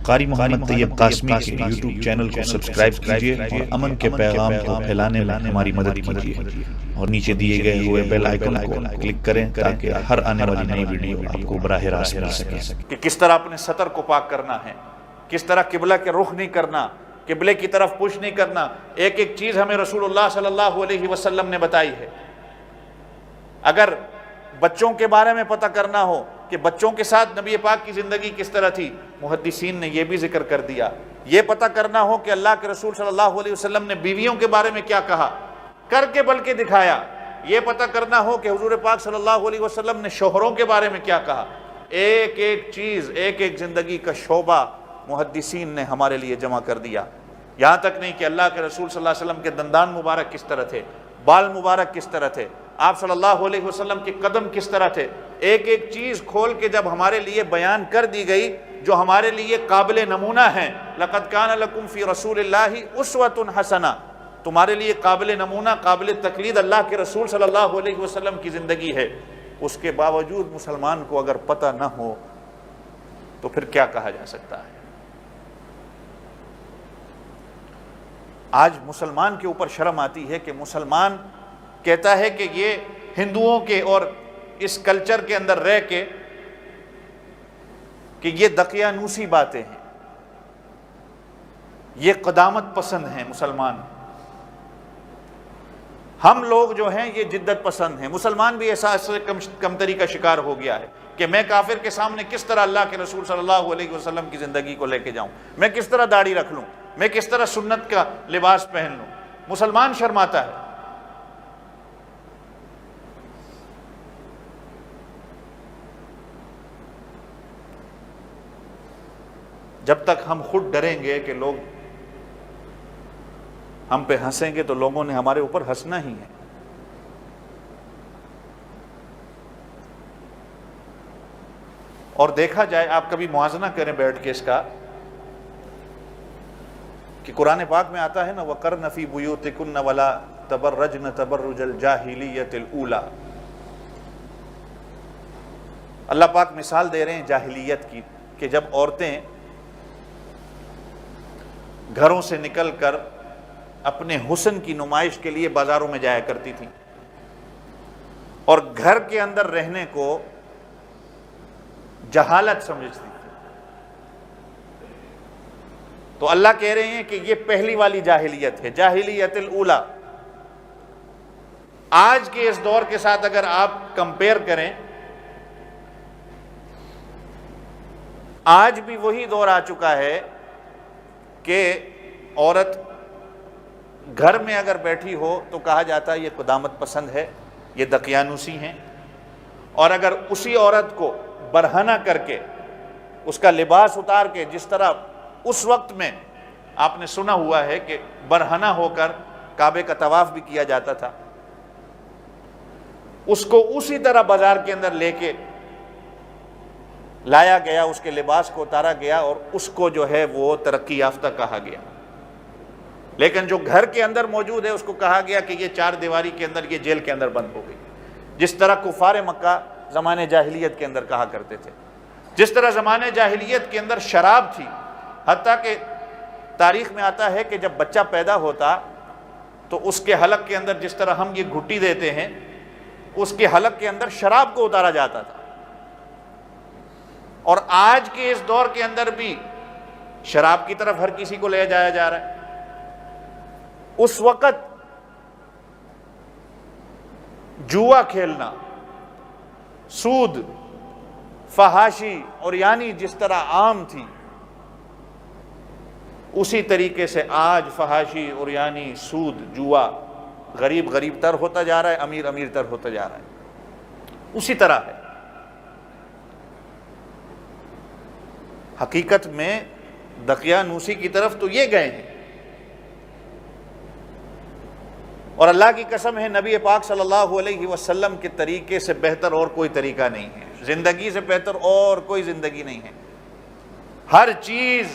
قاری محمد طیب قاسمی کے YouTube channel کو سبسکرائب کیجئے اور امن کے پیغام کو پھیلانے میں ہماری مدد کیجئے اور نیچے دیے گئے ہوئے بیل آئیکن کو کلک کریں تاکہ ہر آنے والی نئی ویڈیو آپ کو براہ راست مل سکے کہ کس طرح اپنے سطر کو پاک کرنا ہے، کس طرح قبلہ کے رخ نہیں کرنا، قبلے کی طرف پش نہیں کرنا، ایک ایک چیز ہمیں رسول اللہ صلی اللہ علیہ وسلم نے بتائی ہے۔ اگر بچوں کے بارے میں پتہ کرنا ہو کہ بچوں کے ساتھ نبی پاک کی زندگی کس طرح تھی، محدثین نے یہ بھی ذکر کر دیا۔ یہ پتہ کرنا ہو کہ اللہ کے رسول صلی اللہ علیہ وسلم نے بیویوں کے بارے میں کیا کہا، کر کے بلکہ دکھایا۔ یہ پتہ کرنا ہو کہ حضور پاک صلی اللہ علیہ وسلم نے شوہروں کے بارے میں کیا کہا، ایک ایک چیز، ایک ایک زندگی کا شعبہ محدثین نے ہمارے لیے جمع کر دیا۔ یہاں تک نہیں کہ اللہ کے رسول صلی اللہ علیہ وسلم کے دندان مبارک کس طرح تھے، بال مبارک کس طرح تھے، آپ صلی اللہ علیہ وسلم کے قدم کس طرح تھے، ایک ایک چیز کھول کے جب ہمارے لیے بیان کر دی گئی جو ہمارے لیے قابل نمونہ ہیں۔ لَقَدْ كَانَ لَكُمْ فِي رَسُولِ اللَّهِ أُسْوَةٌ حَسَنَةٌ، تمہارے لیے قابل نمونہ، قابل تقلید اللہ کے رسول صلی اللہ علیہ وسلم کی زندگی ہے۔ اس کے باوجود مسلمان کو اگر پتہ نہ ہو تو پھر کیا کہا جا سکتا ہے؟ آج مسلمان کے اوپر شرم آتی ہے کہ مسلمان کہتا ہے کہ یہ ہندوؤں کے اور اس کلچر کے اندر رہ کے کہ یہ دقیانوسی باتیں ہیں، یہ قدامت پسند ہیں مسلمان۔ ہم لوگ جو ہیں یہ جدت پسند ہیں۔ مسلمان بھی احساس کمتری کا شکار ہو گیا ہے کہ میں کافر کے سامنے کس طرح اللہ کے رسول صلی اللہ علیہ وسلم کی زندگی کو لے کے جاؤں، میں کس طرح داڑھی رکھ لوں، میں کس طرح سنت کا لباس پہن لوں۔ مسلمان شرماتا ہے۔ جب تک ہم خود ڈریں گے کہ لوگ ہم پہ ہنسیں گے تو لوگوں نے ہمارے اوپر ہنسنا ہی ہے۔ اور دیکھا جائے، آپ کبھی موازنہ کریں بیٹھ کے اس کا کہ قرآن پاک میں آتا ہے نا وَقَرْنَ فِي بُيُوتِكُنَّ وَلَا تَبَرَّجْنَ تَبَرُّجَ الْجَاهِلِيَّةِ الْأُولَى۔ اللہ پاک مثال دے رہے ہیں جاہلیت کی کہ جب عورتیں گھروں سے نکل کر اپنے حسن کی نمائش کے لیے بازاروں میں جایا کرتی تھیں اور گھر کے اندر رہنے کو جہالت سمجھتی تھی، تو اللہ کہہ رہے ہیں کہ یہ پہلی والی جاہلیت ہے، جاہلیت الاولی۔ آج کے اس دور کے ساتھ اگر آپ کمپیئر کریں، آج بھی وہی دور آ چکا ہے کہ عورت گھر میں اگر بیٹھی ہو تو کہا جاتا ہے یہ قدامت پسند ہے، یہ دقیانوسی ہیں، اور اگر اسی عورت کو برہنہ کر کے اس کا لباس اتار کے، جس طرح اس وقت میں آپ نے سنا ہوا ہے کہ برہنہ ہو کر کعبے کا طواف بھی کیا جاتا تھا، اس کو اسی طرح بازار کے اندر لے کے لایا گیا، اس کے لباس کو اتارا گیا اور اس کو جو ہے وہ ترقی یافتہ کہا گیا۔ لیکن جو گھر کے اندر موجود ہے اس کو کہا گیا کہ یہ چار دیواری کے اندر، یہ جیل کے اندر بند ہو گئی، جس طرح کفار مکہ زمانے جاہلیت کے اندر کہا کرتے تھے۔ جس طرح زمانے جاہلیت کے اندر شراب تھی، حتیٰ کہ تاریخ میں آتا ہے کہ جب بچہ پیدا ہوتا تو اس کے حلق کے اندر، جس طرح ہم یہ گھٹی دیتے ہیں، اس کے حلق کے اندر شراب کو اتارا جاتا تھا۔ اور آج کے اس دور کے اندر بھی شراب کی طرف ہر کسی کو لے جایا جا رہا ہے۔ اس وقت جوا کھیلنا، سود، فحاشی اور یعنی جس طرح عام تھی، اسی طریقے سے آج فحاشی اور یعنی سود، جوا غریب غریب تر ہوتا جا رہا ہے، امیر امیر تر ہوتا جا رہا ہے، اسی طرح ہے۔ حقیقت میں دقیانوسی کی طرف تو یہ گئے ہیں، اور اللہ کی قسم ہے نبی پاک صلی اللہ علیہ وسلم کے طریقے سے بہتر اور کوئی طریقہ نہیں ہے، زندگی سے بہتر اور کوئی زندگی نہیں ہے۔ ہر چیز